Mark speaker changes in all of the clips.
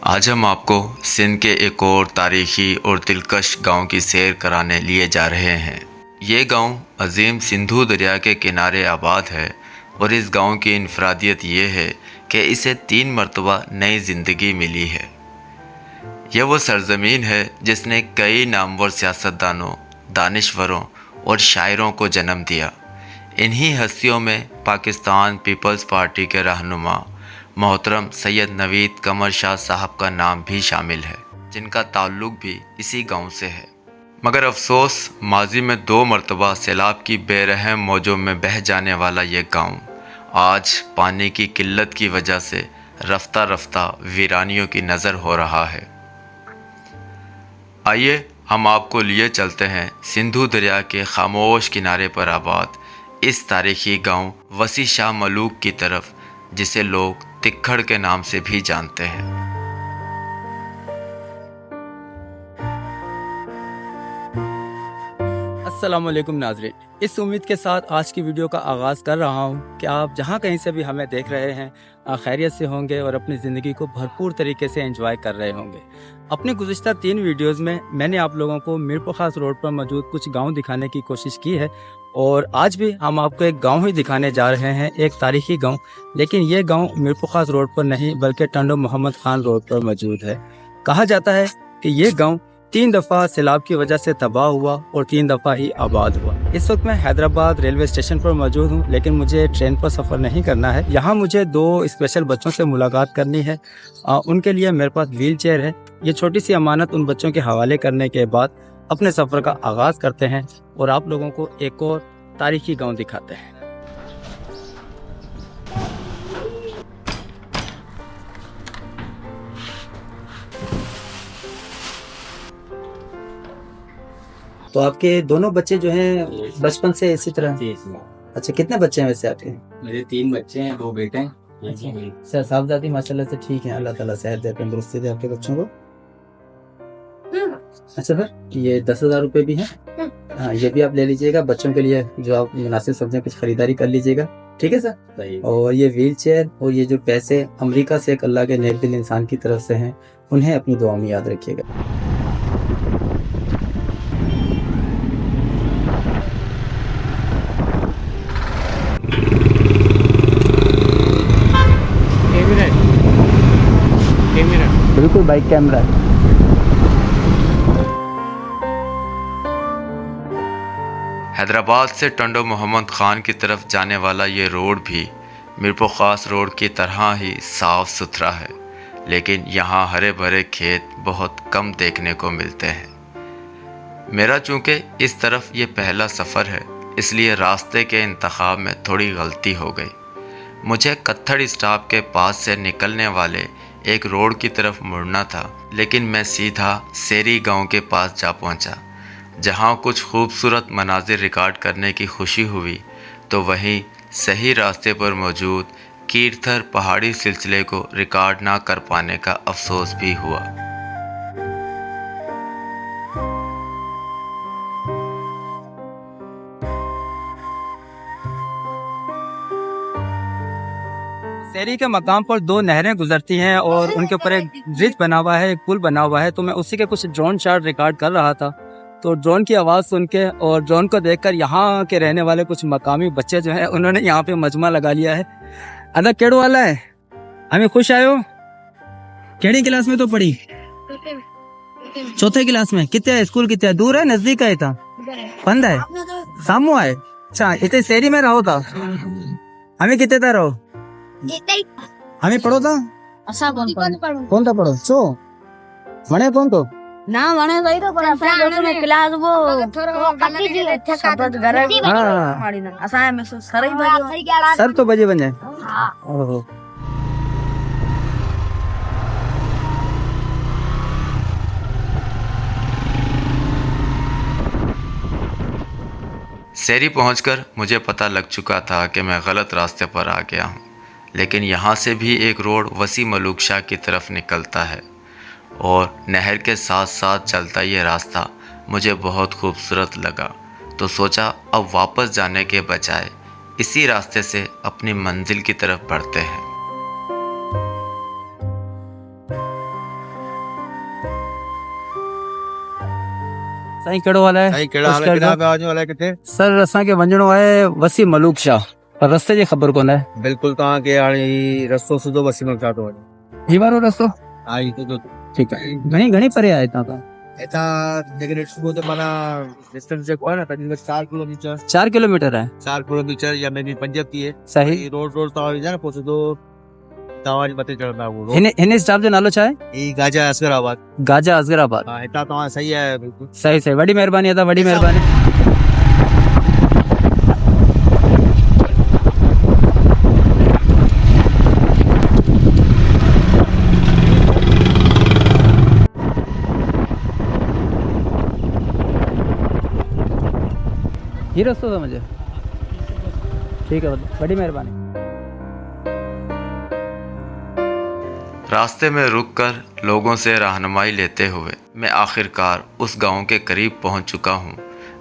Speaker 1: आज हम आपको सिंध के एक और तारीखी और दिलकश गांव की सैर कराने लिए जा रहे हैं। ये गांव अजीम सिंधु दरिया के किनारे आबाद है और इस गांव की इनफरादियत ये है कि इसे 3 मरतबा नई ज़िंदगी मिली है। यह वो सरज़मीन है जिसने कई नामवर सियासतदानों, दानिश्वरों और शायरों को जन्म दिया। इन्हीं हस्तियों में पाकिस्तान पीपल्स पार्टी के रहनुमा मोहतरम सैयद नवीद कमर शाह साहब का नाम भी शामिल है, जिनका ताल्लुक भी इसी गांव से है। मगर अफसोस, माजी में 2 मरतबा सैलाब की बेरहम मौजों में बह जाने वाला ये गांव आज पानी की किल्लत की वजह से रफ्ता रफ्ता वीरानियों की नज़र हो रहा है। आइए हम आपको लिए चलते हैं सिंधु दरिया के खामोश किनारे पर आबाद इस तारीखी गांव वसी शाह मलूक की तरफ, जिसे लोग तिक्खड़ के नाम से भी जानते हैं।
Speaker 2: अस्सलाम वालेकुम नाज़रीन, इस उम्मीद के साथ आज की वीडियो का आगाज़ कर रहा हूं कि आप जहां कहीं से भी हमें देख रहे हैं खैरियत से होंगे और अपनी ज़िंदगी को भरपूर तरीके से एंजॉय कर रहे होंगे। अपने गुज़िश्ता 3 वीडियोज़ में मैंने आप लोगों को मीरपुर खास रोड पर मौजूद कुछ गांव दिखाने की कोशिश की है और आज भी हम आपको एक गांव ही दिखाने जा रहे हैं, एक तारीखी गांव। लेकिन ये गांव मीरपुर खास रोड पर नहीं बल्कि टंडो मोहम्मद खान रोड पर मौजूद है। कहा जाता है कि ये गांव 3 दफ़ा सैलाब की वजह से तबाह हुआ और 3 दफ़ा ही आबाद हुआ। इस वक्त मैं हैदराबाद रेलवे स्टेशन पर मौजूद हूँ, लेकिन मुझे ट्रेन पर सफ़र नहीं करना है। यहाँ मुझे 2 स्पेशल बच्चों से मुलाकात करनी है। उनके लिए मेरे पास व्हील चेयर है। ये छोटी सी अमानत उन बच्चों के हवाले करने के बाद अपने सफ़र का आगाज़ करते हैं और आप लोगों को एक और तारीखी गाँव दिखाते हैं। तो आपके दोनों बच्चे जो हैं बचपन से इसी तरह? अच्छा, कितने बच्चे हैं वैसे आपके?
Speaker 3: मेरे 3 बच्चे हैं, 2 बेटे हैं।
Speaker 2: सर साहबजादी माशाल्लाह से ठीक है, अल्लाह ताला सेहत दे, तंदुरुस्ती दे आपके बच्चों को। अच्छा सर, ये 10,000 रुपये भी हैं। हाँ, ये भी आप ले लीजिएगा, बच्चों के लिए जो आप मुनासिब समझें कुछ खरीदारी कर लीजिएगा, ठीक है सर। और ये व्हील चेयर और ये जो पैसे अमेरिका से एक अल्लाह के नेक दिल इंसान की तरफ से हैं, उन्हें अपनी दुआ में याद रखिएगा। बिल्कुल बाइक कैमरा है।
Speaker 1: हैदराबाद से टंडो मोहम्मद खान की तरफ जाने वाला ये रोड भी मीरपुर खास रोड की तरह ही साफ़ सुथरा है, लेकिन यहाँ हरे भरे खेत बहुत कम देखने को मिलते हैं। मेरा चूँकि इस तरफ ये पहला सफ़र है, इसलिए रास्ते के इंतखाब में थोड़ी गलती हो गई। मुझे कत्थड़ स्टॉप के पास से निकलने वाले एक रोड की तरफ मुड़ना था, लेकिन मैं सीधा सेरी गांव के पास जा पहुंचा। जहां कुछ खूबसूरत मनाजिर रिकॉर्ड करने की खुशी हुई, तो वहीं सही रास्ते पर मौजूद कीर्थर पहाड़ी सिलसिले को रिकॉर्ड ना कर पाने का अफसोस भी हुआ।
Speaker 2: सेरी के मकाम पर 2 नहरें गुजरती हैं और उनके ऊपर एक ब्रिज बना हुआ है, एक पुल बना हुआ है। तो मैं उसी के कुछ ड्रोन शॉट रिकॉर्ड कर रहा था, तो ड्रोन की आवाज़ सुन के और ड्रोन को देखकर यहाँ के रहने वाले कुछ मकामी बच्चे जो हैं उन्होंने यहाँ पे मजमा लगा लिया है। अदा केड़ो वाला है, हमें खुश आयो। केड़ी क्लास में तो पढ़ी? 4थे क्लास में। कितने स्कूल कितने दूर है, नजदीक है? था पंद है, सामू है। अच्छा, इतने शहरी में रहो था? हमें कितने था रहो? हमें पढ़ो था? कौन था पढ़ो? चो वणे कौन तो
Speaker 4: ना वणे गई तो पर असा में क्लास वो कटी जी शब्द घर
Speaker 2: हाँ।
Speaker 4: असा में सर ही बजे
Speaker 2: सर तो बजे बन जाए।
Speaker 4: हां
Speaker 2: ओहो,
Speaker 1: सेरी पहुंचकर मुझे पता लग चुका था कि मैं गलत रास्ते पर आ गया हूं, लेकिन यहाँ से भी एक रोड वसी मलूक शाह की तरफ निकलता है और नहर के साथ साथ चलता ये रास्ता मुझे बहुत खूबसूरत लगा। तो सोचा अब वापस जाने के बजाय इसी रास्ते से अपनी मंजिल की तरफ बढ़ते हैं।
Speaker 2: साईं कहिड़ो हाल आहे? सर असांखे वञिणो आहे वसी मलूक शाह, पर रस्ते जी ख़बर कोन आहे।
Speaker 3: बिल्कुल तव्हांखे हाणे रस्तो सिधो वसीम शाह थो वञे।
Speaker 2: ही वारो रस्तो?
Speaker 3: हा ही सिधो।
Speaker 2: ठीकु आहे। घणी परे आहे हितां खां?
Speaker 3: हितां जेकॾहिं सुबुह जो माना डिस्टेंस जेको आहे न तकरीबन 4 किलोमीटर
Speaker 2: 4 किलोमीटर आहे।
Speaker 3: 4 किलोमीटर या मे बी 5 थिए।
Speaker 2: सही।
Speaker 3: रोड तव्हां वेंदा न पोइ सिधो तव्हां वटि मथे चढ़ंदा उहो।
Speaker 2: हिन स्टाफ जो नालो छा आहे?
Speaker 3: ही गाजा असगराबाद।
Speaker 2: गाजा असगराबाद।
Speaker 3: हा हितां तव्हां सही आहे बिल्कुल।
Speaker 2: सही वॾी महिरबानी अदा, वॾी महिरबानी। ही रस्तो था मुझे। ठीक है, बड़ी मेहरबानी।
Speaker 1: रास्ते में रुककर लोगों से रहनुमाई लेते हुए मैं आखिरकार उस गांव के करीब पहुंच चुका हूं,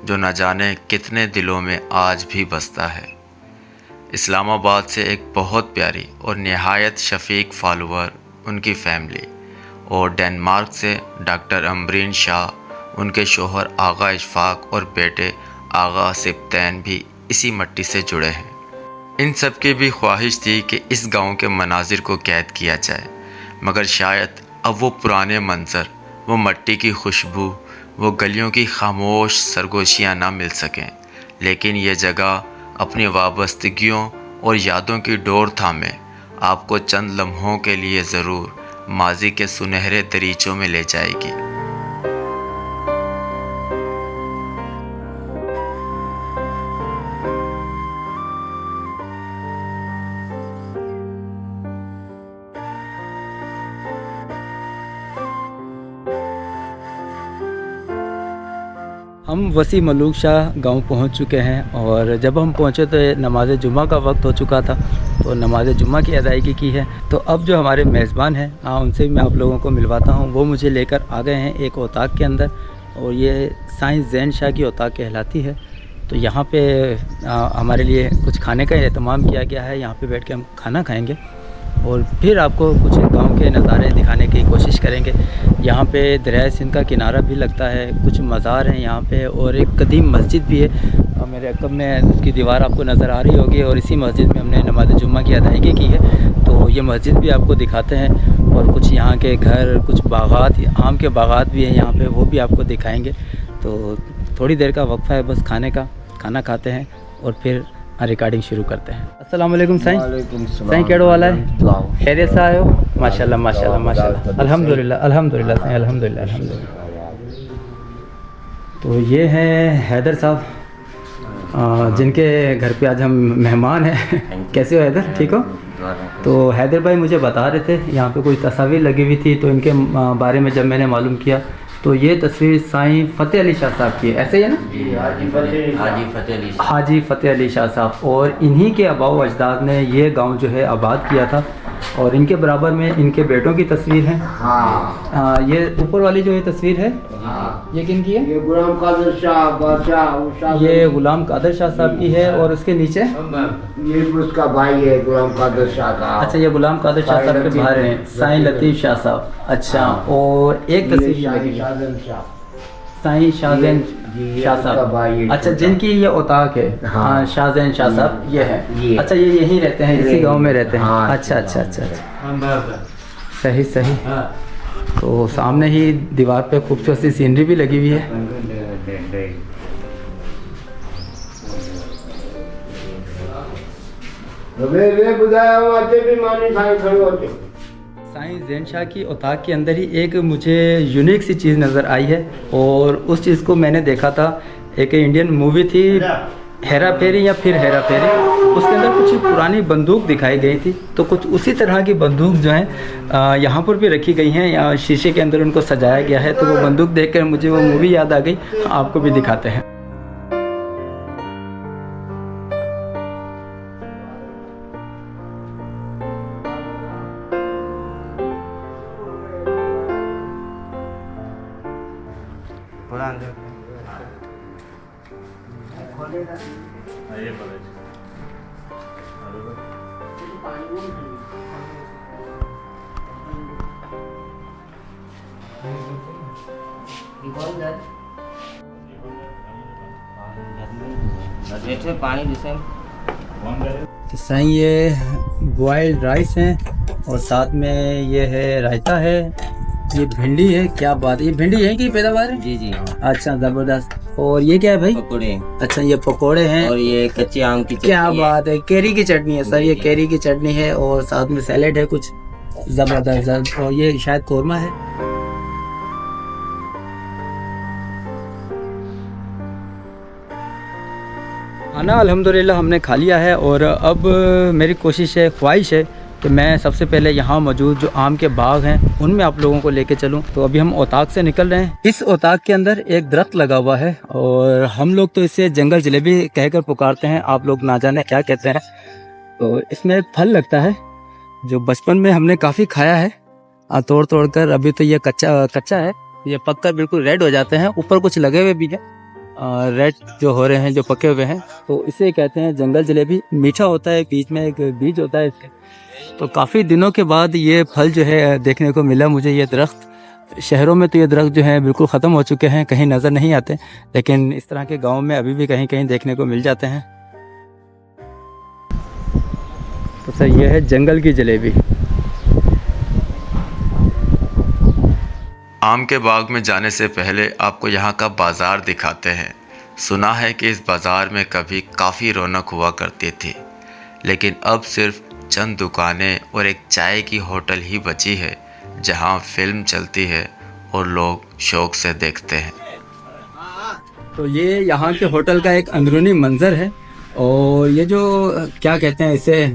Speaker 1: जो न जाने कितने दिलों में आज भी बसता है। इस्लामाबाद से एक बहुत प्यारी और नहायत शफीक फॉलोअर उनकी फैमिली, और डेनमार्क से डॉक्टर अम्बरीन शाह, उनके शोहर आगा इशफाक और बेटे आगा सिप्तैन भी इसी मट्टी से जुड़े हैं। इन सब की भी ख्वाहिश थी कि इस गांव के मनाजिर को कैद किया जाए, मगर शायद अब वो पुराने मंजर, वो मट्टी की खुशबू, वो गलियों की खामोश सरगोशियाँ ना मिल सकें। लेकिन ये जगह अपनी वाबस्तगियों और यादों की डोर थामे आपको चंद लम्हों के लिए ज़रूर माजी के सुनहरे दरीचों में ले जाएगी।
Speaker 2: हम वसी मलूक शाह गांव पहुंच चुके हैं, और जब हम पहुंचे तो नमाज जुम्मा का वक्त हो चुका था, तो नमाज जुम्मा की अदायगी की है। तो अब जो हमारे मेज़बान हैं उनसे भी मैं आप लोगों को मिलवाता हूं। वो मुझे लेकर आ गए हैं एक औताक के अंदर, और ये साईं ज़ैन शाह की औताक कहलाती है। तो यहाँ पे हमारे लिए कुछ खाने का एहतमाम किया गया है। यहाँ पे बैठ के हम खाना खाएँगे और फिर आपको कुछ गांव के नज़ारे दिखाने की कोशिश करेंगे। यहाँ पे दरिया सिंध का किनारा भी लगता है, कुछ मज़ार हैं यहाँ पे, और एक कदीम मस्जिद भी है। मेरे अकब में उसकी दीवार आपको नज़र आ रही होगी, और इसी मस्जिद में हमने नमाज जुम्मा की अदायगी की है। तो ये मस्जिद भी आपको दिखाते हैं, और कुछ यहाँ के घर, कुछ बागात, आम के बागात भी हैं यहाँ पे, वो भी आपको दिखाएँगे। तो थोड़ी देर का वक्फा है बस खाने का, खाना खाते हैं और फिर रिकॉर्डिंग शुरू करते हैं। अस्सलाम वालेकुम साईं। साईं कहिड़ो हाल आहे? खैरियत सां आहियो? माशाल्लाह माशाल्लाह माशाल्लाह, अल्हम्दुलिल्लाह अल्हम्दुलिल्लाह साईं, अल्हम्दुलिल्लाह अल्हम्दुलिल्लाह। तो ये हैं हैदर साहब, जिनके घर पे आज हम मेहमान हैं। कैसे हो हैदर, ठीक हो? तो हैदर भाई मुझे बता रहे थे यहाँ पे कोई तस्वीर लगी हुई थी, तो इनके बारे में जब मैंने मालूम किया तो ये तस्वीर साईं फ़तेह अली शाह साहब की है, ऐसे ही है ना?
Speaker 3: जी,
Speaker 2: हाजी फ़तेह अली शाह साहब, और इन्हीं के आबाओ अजदाद ने ये गांव जो है आबाद किया था। और इनके बराबर में इनके बेटों की तस्वीर है। ये ऊपर वाली जो ये तस्वीर है, ये किन की है?
Speaker 5: ये गुलाम कादर शाह बादशाह।
Speaker 2: ये गुलाम कादर शाह साहब की है, और उसके नीचे
Speaker 5: ये उसका भाई है गुलाम कादर शाह का।
Speaker 2: अच्छा, ये गुलाम कादर शाह साहब के भाई हैं, साईं लतीफ़ शाह साहब। अच्छा, और एक तस्वीर साईं शाहज़ैन शाह साहब, अच्छा, जिनकी ये औताक है। हाँ, शाहज़ैन शाह साहब ये है। अच्छा, ये यहीं रहते हैं, इसी गांव में रहते हैं। अच्छा अच्छा अच्छा अच्छा, सही सही। तो सामने ही दीवार पे खूबसूरत सी सीनरी भी लगी हुई है। साईं ज़ैन शाह की औताक के अंदर ही एक मुझे यूनिक सी चीज़ नज़र आई है, और उस चीज़ को मैंने देखा था, एक इंडियन मूवी थी हेरा फेरी या फिर हेरा फेरी, उसके अंदर कुछ पुरानी बंदूक दिखाई गई थी। तो कुछ उसी तरह की बंदूक जो है यहाँ पर भी रखी गई हैं, यहाँ शीशे के अंदर उनको सजाया गया है। तो वो बंदूक देखकर मुझे वो मूवी याद आ गई, आपको भी दिखाते हैं। तो साईं ये बॉइल्ड राइस है और साथ में ये है रायता है, ये भिंडी है। क्या बात है, ये भिंडी है की पैदावार है?
Speaker 6: जी जी हाँ।
Speaker 2: अच्छा जबरदस्त। और ये क्या है भाई?
Speaker 6: पकोड़े।
Speaker 2: अच्छा ये पकोड़े हैं
Speaker 6: और ये कच्चे आम की
Speaker 2: क्या
Speaker 6: चटनी है।
Speaker 2: बात है, केरी की चटनी है सर, ये केरी की चटनी है और साथ में सैलेड है कुछ जबरदस्त। और ये शायद कोरमा है। खाना अल्हम्दुलिल्लाह हमने खा लिया है और अब मेरी कोशिश है, ख्वाहिश है कि मैं सबसे पहले यहाँ मौजूद जो आम के बाग हैं उनमें आप लोगों को लेके चलूँ। तो अभी हम ओताक से निकल रहे हैं। इस ओताक के अंदर एक दरख्त लगा हुआ है और हम लोग तो इसे जंगल जलेबी कहकर पुकारते हैं, आप लोग ना जाने क्या कहते हैं। तो इसमें एक फल लगता है जो बचपन में हमने काफ़ी खाया है तोड़ तोड़ कर। अभी तो ये कच्चा है, ये पककर बिल्कुल रेड हो जाते हैं, ऊपर कुछ लगे हुए भी हैं रेड जो हो रहे हैं, जो पके हुए हैं। तो इसे कहते हैं जंगल जलेबी। मीठा होता है, बीच में एक बीज होता है इसके। तो काफ़ी दिनों के बाद ये फल जो है देखने को मिला मुझे। ये दरख्त शहरों में तो ये दरख्त जो है बिल्कुल ख़त्म हो चुके हैं, कहीं नज़र नहीं आते, लेकिन इस तरह के गाँव में अभी भी कहीं कहीं देखने को मिल जाते हैं। तो सर ये है जंगल की जलेबी।
Speaker 1: आम के बाग में जाने से पहले आपको यहाँ का बाज़ार दिखाते हैं। सुना है कि इस बाज़ार में कभी काफ़ी रौनक हुआ करती थी, लेकिन अब सिर्फ चंद दुकानें और एक चाय की होटल ही बची है जहाँ फिल्म चलती है और लोग शौक से देखते हैं।
Speaker 2: तो ये यहाँ के होटल का एक अंदरूनी मंजर है और ये जो क्या कहते हैं इसे,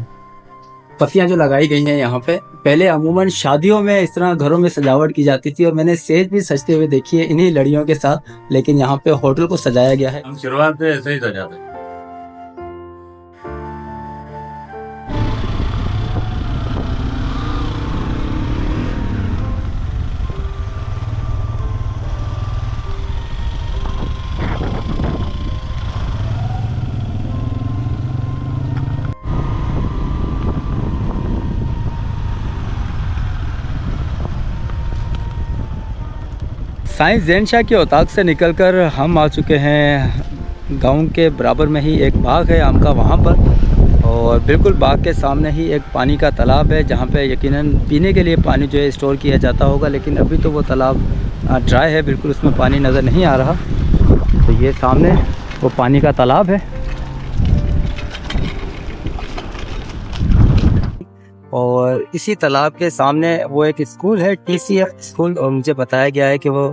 Speaker 2: पत्तियां जो लगाई गई हैं यहाँ पे, पहले अमूमन शादियों में इस तरह घरों में सजावट की जाती थी और मैंने सेज भी सजते हुए देखी है इन्हीं लड़ियों के साथ, लेकिन यहाँ पे होटल को सजाया गया है।
Speaker 7: हम शुरुआत से ऐसे ही सजाते हैं।
Speaker 2: साइंस जैन शाह के ओताक से निकलकर हम आ चुके हैं गांव के बराबर में ही एक बाग है आम का वहाँ पर, और बिल्कुल बाग के सामने ही एक पानी का तालाब है जहाँ पे यकीनन पीने के लिए पानी जो है स्टोर किया जाता होगा, लेकिन अभी तो वो तालाब ड्राई है, बिल्कुल उसमें पानी नज़र नहीं आ रहा। तो ये सामने वो पानी का तालाब है और इसी तालाब के सामने वो एक स्कूल है, TCF स्कूल, और मुझे बताया गया है कि वो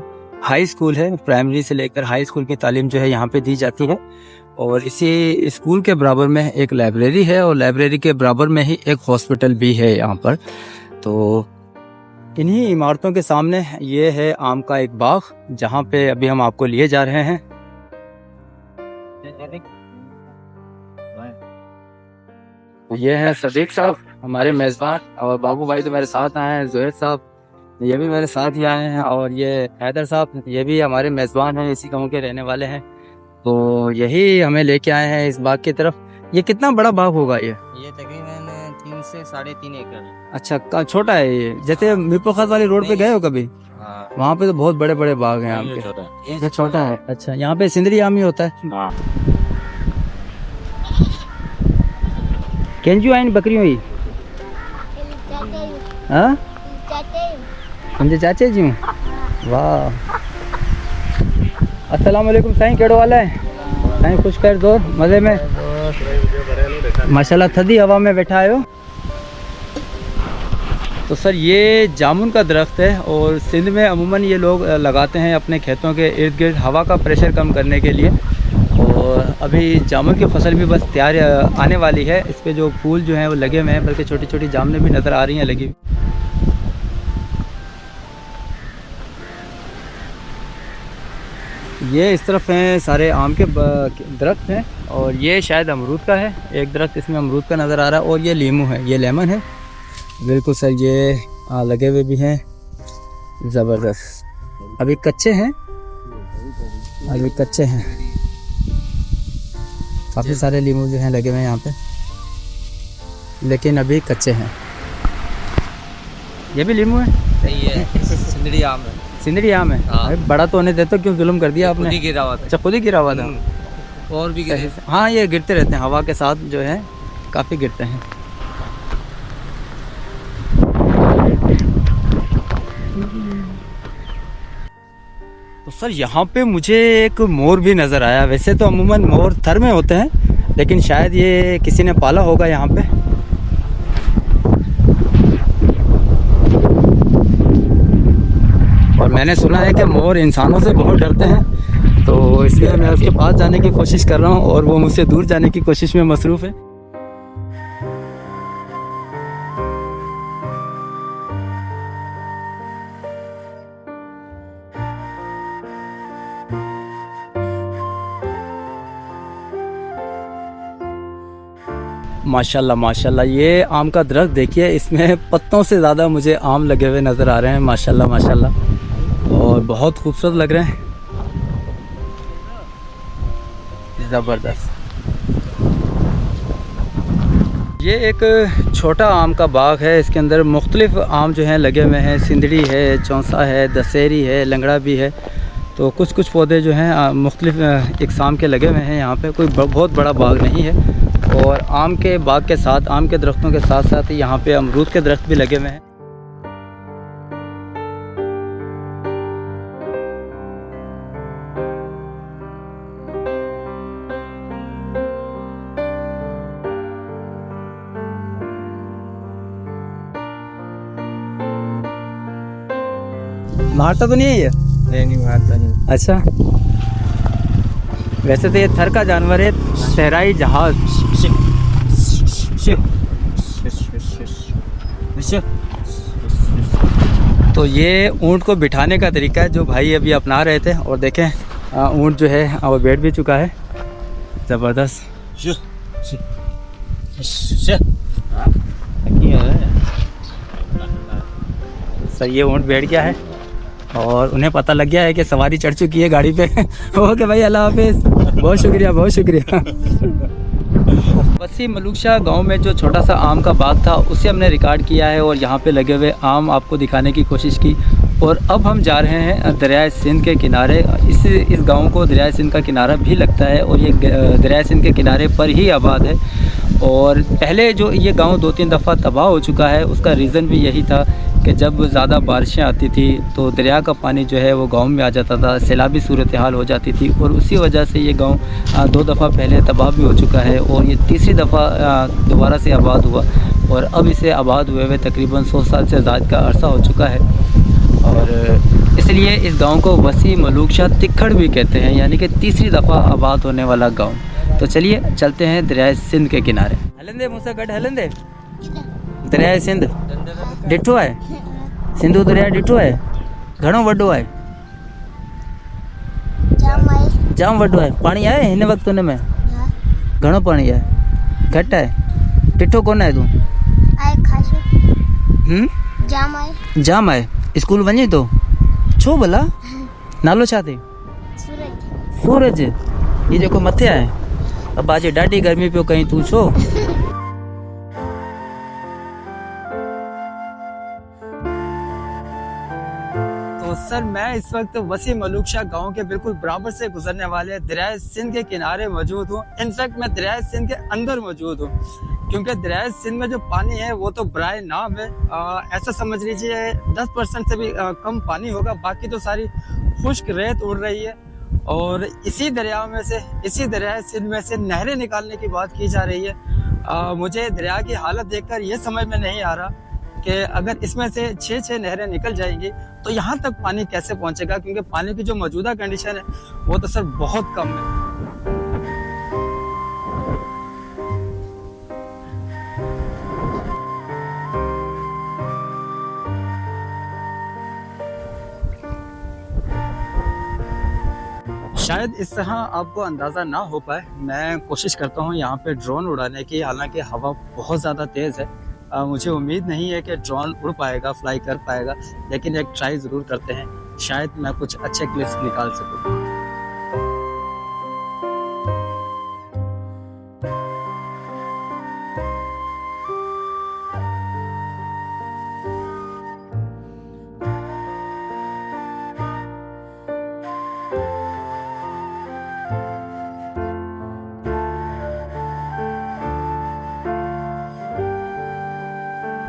Speaker 2: हाई स्कूल है। प्राइमरी से लेकर हाई स्कूल की तालीम जो है यहाँ पे दी जाती है। और इसी स्कूल के बराबर में एक लाइब्रेरी है और लाइब्रेरी के बराबर में ही एक हॉस्पिटल भी है यहाँ पर। तो इन्हीं इमारतों के सामने ये है आम का एक बाग जहाँ पे अभी हम आपको लिए जा रहे हैं। ये है सदीक साहब हमारे मेज़बान, और बाबू भाई तो मेरे साथ आए हैं, जोहर साहब ये भी मेरे साथ ही आए हैं, और ये हैदर साहब ये भी हमारे मेज़बान हैं, इसी गांव के रहने वाले हैं। तो यही हमें लेके आए हैं इस बाग की तरफ। ये कितना बड़ा बाग होगा ये?
Speaker 6: तकरीबन 3 से 3.5 एकड़।
Speaker 2: अच्छा छोटा है ये, जैसे मीरपुर खास वाली रोड पे गए हो कभी?
Speaker 6: हाँ।
Speaker 2: वहाँ पे तो बहुत बड़े बड़े बाग हैं आम के। ये छोटा है। अच्छा यहाँ पे सिंदरी आम ही होता है। केंजू आइन बकरी हुई हाँ समझे चाचे जी हूँ। वाह अस्सलाम वालेकुम साईं, केड़ो वाला है साईं? खुश कर दो मज़े में माशाल्लाह, थदी हवा में बैठा आयो। तो सर ये जामुन का दरख्त है और सिंध में अमूमन ये लोग लगाते हैं अपने खेतों के इर्द गिर्द हवा का प्रेशर कम करने के लिए। और अभी जामुन की फसल भी बस तैयार आने वाली है, इस पे जो फूल जो हैं वो लगे हुए हैं, बल्कि छोटी छोटी जामुनें भी नज़र आ रही हैं लगी। ये इस तरफ हैं सारे आम के दरख्त हैं और ये शायद अमरूद का है, एक दरख्त इसमें अमरूद का नज़र आ रहा है, और ये लीमू है, ये लेमन है बिल्कुल सर। ये लगे हुए भी हैं ज़बरदस्त, अभी कच्चे हैं, अभी कच्चे हैं। काफ़ी सारे लीमू जो हैं लगे हुए हैं यहाँ पे। लेकिन अभी कच्चे हैं। ये भी लीमू है?
Speaker 6: नहीं है, सिंदड़ी आम है।
Speaker 2: सिंदड़ी आम है?
Speaker 6: हाँ।
Speaker 2: अरे बड़ा तो होने देते, क्यों जुल्म कर दिया
Speaker 6: खुद
Speaker 2: आपने?
Speaker 6: ही गिरा हुआ था।
Speaker 2: अच्छा, खुद ही गिरा हुआ था।
Speaker 6: और भी गिरे।
Speaker 2: हाँ, ये गिरते रहते हैं हवा के साथ, जो है काफ़ी गिरते हैं। तो सर यहाँ पे मुझे एक मोर भी नज़र आया। वैसे तो अमूमन मोर थर में होते हैं, लेकिन शायद ये किसी ने पाला होगा यहाँ पे। और मैंने सुना है कि मोर इंसानों से बहुत डरते हैं, तो इसलिए मैं उसके पास जाने की कोशिश कर रहा हूँ और वो मुझसे दूर जाने की कोशिश में मसरूफ़ है। माशाल्लाह माशाल्लाह, ये आम का दरख्त देखिए, इसमें पत्तों से ज़्यादा मुझे आम लगे हुए नज़र आ रहे हैं। माशाल्लाह माशाल्लाह, और बहुत खूबसूरत लग रहे हैं, ज़बरदस्त। ये एक छोटा आम का बाग है, इसके अंदर मुख्तलिफ आम जो हैं लगे हुए हैं। सिंदड़ी है, चौंसा है, दशहरी है, लंगड़ा भी है। तो कुछ कुछ पौधे जो हैं मुख्तलिफ इकसाम के लगे हुए हैं यहाँ पे। कोई बहुत बड़ा बाग नहीं है। और आम के बाग के साथ, आम के दरख्तों के साथ साथ यहाँ पे अमरूद के दरख्त भी लगे हुए हैं। मारता तो नहीं है ये?
Speaker 6: नहीं मारता नहीं।
Speaker 2: अच्छा, वैसे तो ये थर का जानवर है, सहराई जहाज। तो ये ऊँट को बिठाने का तरीका है जो भाई अभी अपना रहे थे। और देखें ऊँट जो है वो बैठ भी चुका है। ज़बरदस्त। सर ये ऊँट बैठ गया है और उन्हें पता लग गया है कि सवारी चढ़ चुकी है गाड़ी पे। ओके भाई, अल्लाह हाफिज़, बहुत शुक्रिया बहुत शुक्रिया। वसीम मलूक शाह गाँव में जो छोटा सा आम का बाग था उसे हमने रिकॉर्ड किया है और यहाँ पे लगे हुए आम आपको दिखाने की कोशिश की। और अब हम जा रहे हैं दरियाए सिंध के किनारे। इस गांव को दरियाए सिंध का किनारा भी लगता है और ये दरियाए सिंध के किनारे पर ही आबाद है। और पहले जो ये गांव 2-3 दफ़ा तबाह हो चुका है, उसका रीज़न भी यही था कि जब ज़्यादा बारिशें आती थी तो दरिया का पानी जो है वो गांव में आ जाता था, सैलाबी सूरत हाल हो जाती थी। और उसी वजह से ये गांव 2 दफ़ा पहले तबाह भी हो चुका है और ये तीसरी दफ़ा दोबारा से आबाद हुआ। और अब इसे आबाद हुए तकरीबन 100 साल से ज़्यादा का अरसा हो चुका है। और इसलिए इस गांव को वसीम मलूक शाह तिक्खड़ भी कहते हैं, यानी कि तीसरी दफ़ा आबाद होने वाला गांव। तो चलिए चलते हैं दरियाए सिंध के किनारे। हलंदे मूसा गढ़ हलंदे दरियाए सिंध डिठो है, सिंधु दरिया डिठो है, घणो वड्डो है, जाम वड्डो है। पानी आए हिन वक्त उन में? घणो पानी है? घट है? डिठो कोन है तू? जाम है। स्कूल वञे तो छो भला? नालो छा थी? सूरज। ये जेको मथे आहे? अब आज ॾाढी गर्मी पियो कहीं, तू छो? तो सर मैं इस वक्त वसीम मलूक शाह गाँव के बिल्कुल बराबर से गुजरने वाले दरियाए सिंध के किनारे मौजूद हूँ। इनफैक्ट मैं दरियाए सिंध के अंदर मौजूद हूँ, क्योंकि दरियाए सिंध में जो पानी है वो तो बराए नाम है। ऐसा समझ लीजिए 10% से भी कम पानी होगा, बाकी तो सारी खुश्क रेत उड़ रही है। और इसी दरिया में से, इसी दरियाए सिंध में से नहरें निकालने की बात की जा रही है। मुझे दरिया की हालत देखकर ये समझ में नहीं आ रहा कि अगर इसमें से 6 नहरें निकल जाएंगी तो यहाँ तक पानी कैसे पहुँचेगा, क्योंकि पानी की जो मौजूदा कंडीशन है वो तो सर बहुत कम है। शायद इस तरह आपको अंदाज़ा ना हो पाए, मैं कोशिश करता हूँ यहाँ पे ड्रोन उड़ाने की, हालांकि हवा बहुत ज़्यादा तेज़ है। मुझे उम्मीद नहीं है कि ड्रोन उड़ पाएगा, फ्लाई कर पाएगा, लेकिन एक ट्राई ज़रूर करते हैं, शायद मैं कुछ अच्छे क्लिप्स निकाल सकूँ।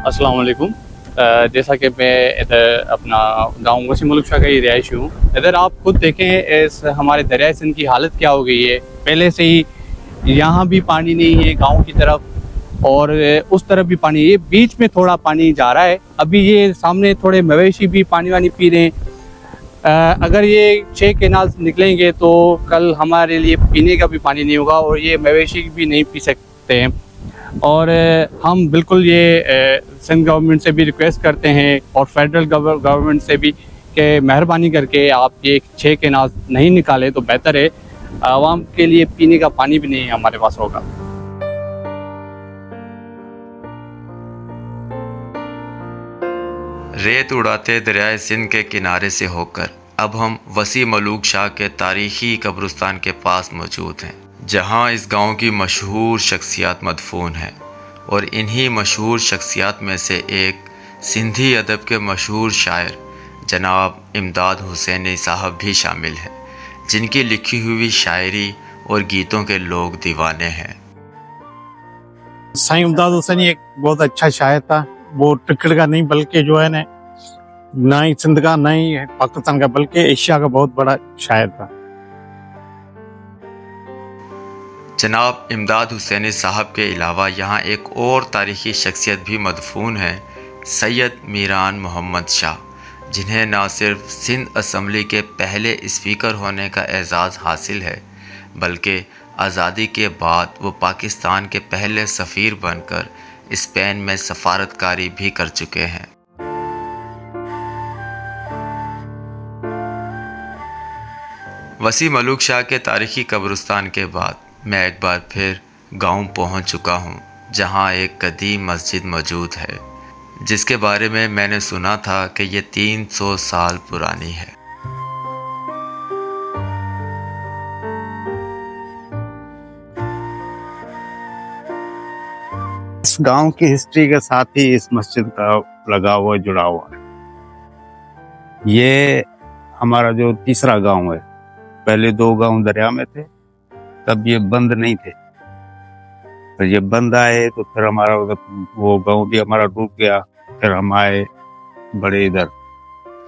Speaker 8: अस्सलाम वालेकुम। जैसा कि मैं इधर अपना गांव वसीम मलिक शाह का ही रिहायशी हूँ। इधर आप खुद देखें इस हमारे दरिया सिंध की हालत क्या हो गई है। पहले से ही यहाँ भी पानी नहीं है गांव की तरफ और उस तरफ भी पानी, ये बीच में थोड़ा पानी जा रहा है। अभी ये सामने थोड़े मवेशी भी पानी वानी पी रहे हैं। अगर ये 6 केनाल निकलेंगे तो कल हमारे लिए पीने का भी पानी नहीं होगा और ये मवेशी भी नहीं पी सकते हैं। और हम बिल्कुल ये सिंध गवर्नमेंट से भी रिक्वेस्ट करते हैं और फेडरल गवर्नमेंट से भी कि मेहरबानी करके आप ये 6 केनाल नहीं निकालें तो बेहतर है। आवाम के लिए पीने का पानी भी नहीं हमारे पास होगा।
Speaker 1: रेत उड़ाते दरियाए सिंध के किनारे से होकर अब हम वसीम मलूक शाह के तारीखी कब्रिस्तान के पास मौजूद हैं, जहां इस गांव की मशहूर शख्सियात मदफून हैं। और इन्हीं मशहूर शख्सियात में से एक सिंधी अदब के मशहूर शायर जनाब इमदाद हुसैनी साहब भी शामिल हैं, जिनकी लिखी हुई शायरी और गीतों के लोग दीवाने हैं।
Speaker 9: साईं इमदाद हुसैनी एक बहुत अच्छा शायर था। वो टिकट का नहीं बल्कि जो है ना ही सिंध का ना ही पाकिस्तान का बल्कि एशिया का बहुत बड़ा शायर था।
Speaker 1: जनाब इमदाद हुसैनी साहब के अलावा यहाँ एक और तारीख़ी शख्सियत भी मदफून है, सैयद मीरान मोहम्मद शाह, जिन्हें न सिर्फ सिंध असम्बली के पहले स्पीकर होने का एजाज़ हासिल है बल्कि आज़ादी के बाद वो पाकिस्तान के पहले सफ़ीर बनकर स्पेन में सफारतकारी भी कर चुके हैं। वसीम मलूक शाह के तारीख़ी कब्रिस्तान के बाद मैं एक बार फिर गांव पहुंच चुका हूं, जहां एक कदीम मस्जिद मौजूद है, जिसके बारे में मैंने सुना था कि ये 300 साल पुरानी है।
Speaker 9: इस गांव की हिस्ट्री के साथ ही इस मस्जिद का लगा हुआ जुड़ा हुआ है। ये हमारा जो तीसरा गांव है, पहले 2 गांव दरिया में थे, तब ये बंद नहीं थे। तो ये बंद आए तो फिर हमारा वो गांव भी हमारा डूब गया। फिर हम आए बड़े इधर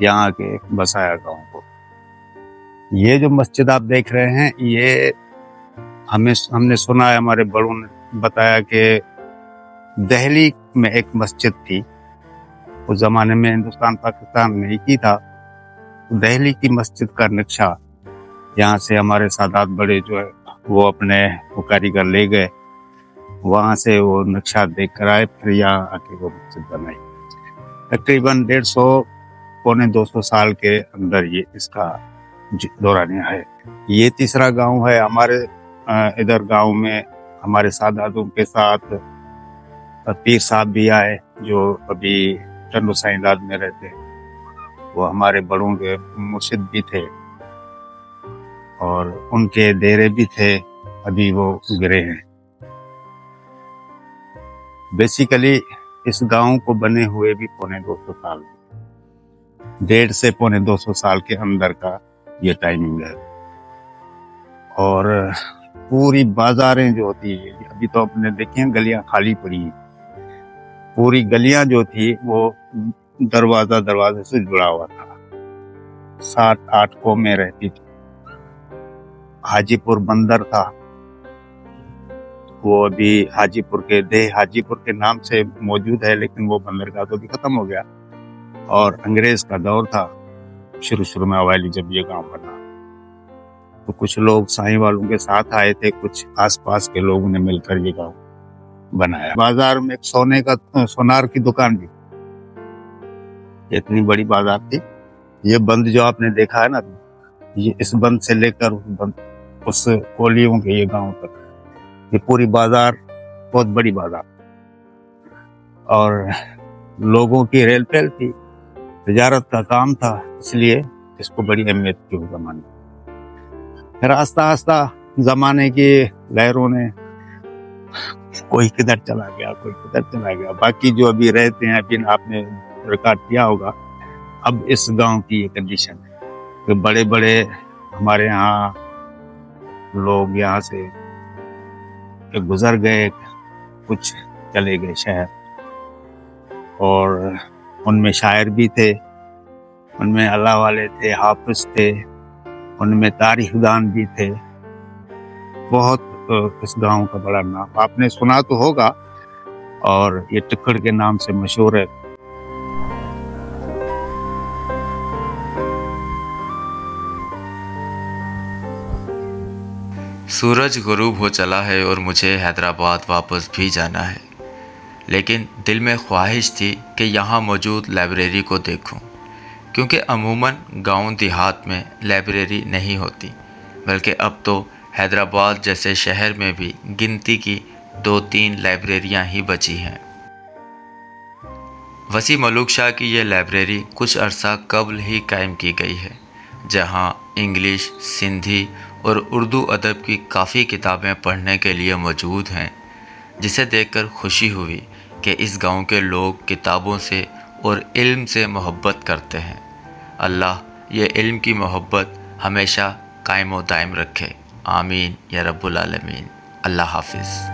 Speaker 9: यहाँ के बसाया गांव को। ये जो मस्जिद आप देख रहे हैं, ये हमने सुना है, हमारे बड़ों ने बताया कि दिल्ली में एक मस्जिद थी। उस जमाने में हिंदुस्तान पाकिस्तान में एक ही था। दिल्ली की मस्जिद का नक्शा यहाँ से हमारे सादात बड़े जो है वो अपने वो कारीगर ले गए, वहाँ से वो नक्शा देख कर आए, फिर यहाँ आके वो मस्जिद बनाई। तकरीबन 150 पौने 200 साल के अंदर ये इसका दौरानिया है। ये तीसरा गांव है हमारे। इधर गांव में हमारे सादातों के साथ पीर साहब भी आए, जो अभी चंदू साइंदाद में रहते हैं। वो हमारे बड़ों के मुर्शिद भी थे और उनके डेरे भी थे, अभी वो गिरे हैं। बेसिकली इस गांव को बने हुए भी पौने 200 साल, 1.5 से पौने 200 साल के अंदर का ये टाइमिंग है। और पूरी बाजारें जो होती है, अभी तो आपने देखे गलियां खाली पड़ी हैं। पूरी गलियां जो थी वो दरवाजे से जुड़ा हुआ था। 7-8 कौमें रहती थी। हाजीपुर बंदर था, वो अभी हाजीपुर के नाम से मौजूद है, लेकिन वो बंदरगाह तो भी खत्म हो गया। और अंग्रेज का दौर था शुरू में अवाइली, जब ये गांव बना तो कुछ लोग साईं वालों के साथ आए थे, कुछ आसपास के लोगों ने मिलकर ये गांव बनाया। बाजार में एक सोनार की दुकान भी, इतनी बड़ी बाजार थी। ये बंद जो आपने देखा है ना, ये इस बंद से लेकर उस कोलियों के ये गांव तक, ये पूरी बाजार बहुत बड़ी बाजार, और लोगों की रेल पेल थी, तिजारत का काम था, इसलिए इसको बड़ी अहमियत थी उस जमाने। फिर आस्ता आस्ता जमाने की लहरों ने कोई किधर चला गया, कोई किधर चला गया। बाकी जो अभी रहते हैं, अभी आपने रिकॉर्ड किया होगा, अब इस गांव की ये कंडीशन है कि बड़े बड़े हमारे यहाँ लोग यहाँ से गुजर गए, कुछ चले गए शहर। और उनमें शायर भी थे, उनमें अल्लाह वाले थे, हाफिज थे, उनमें तारीखदान भी थे। बहुत इस गांव का बड़ा नाम आपने सुना तो होगा, और ये टिक्कड़ के नाम से मशहूर है।
Speaker 1: सूरज गुरूब हो चला है और मुझे हैदराबाद वापस भी जाना है, लेकिन दिल में ख्वाहिश थी कि यहाँ मौजूद लाइब्रेरी को देखूं, क्योंकि अमूमन गांव देहात में लाइब्रेरी नहीं होती, बल्कि अब तो हैदराबाद जैसे शहर में भी गिनती की 2-3 लाइब्रेरियां ही बची हैं। वसी मलूक शाह की ये लाइब्रेरी कुछ अरसा कबल ही कायम की गई है, जहां इंग्लिश, सिंधी और उर्दू अदब की काफ़ी किताबें पढ़ने के लिए मौजूद हैं, जिसे देखकर खुशी हुई कि इस गांव के लोग किताबों से और इल्म से मोहब्बत करते हैं। अल्लाह ये इल्म की मोहब्बत हमेशा कायम व दायम रखे। आमीन या रब्बुल आलमीन। अल्लाह हाफिज़।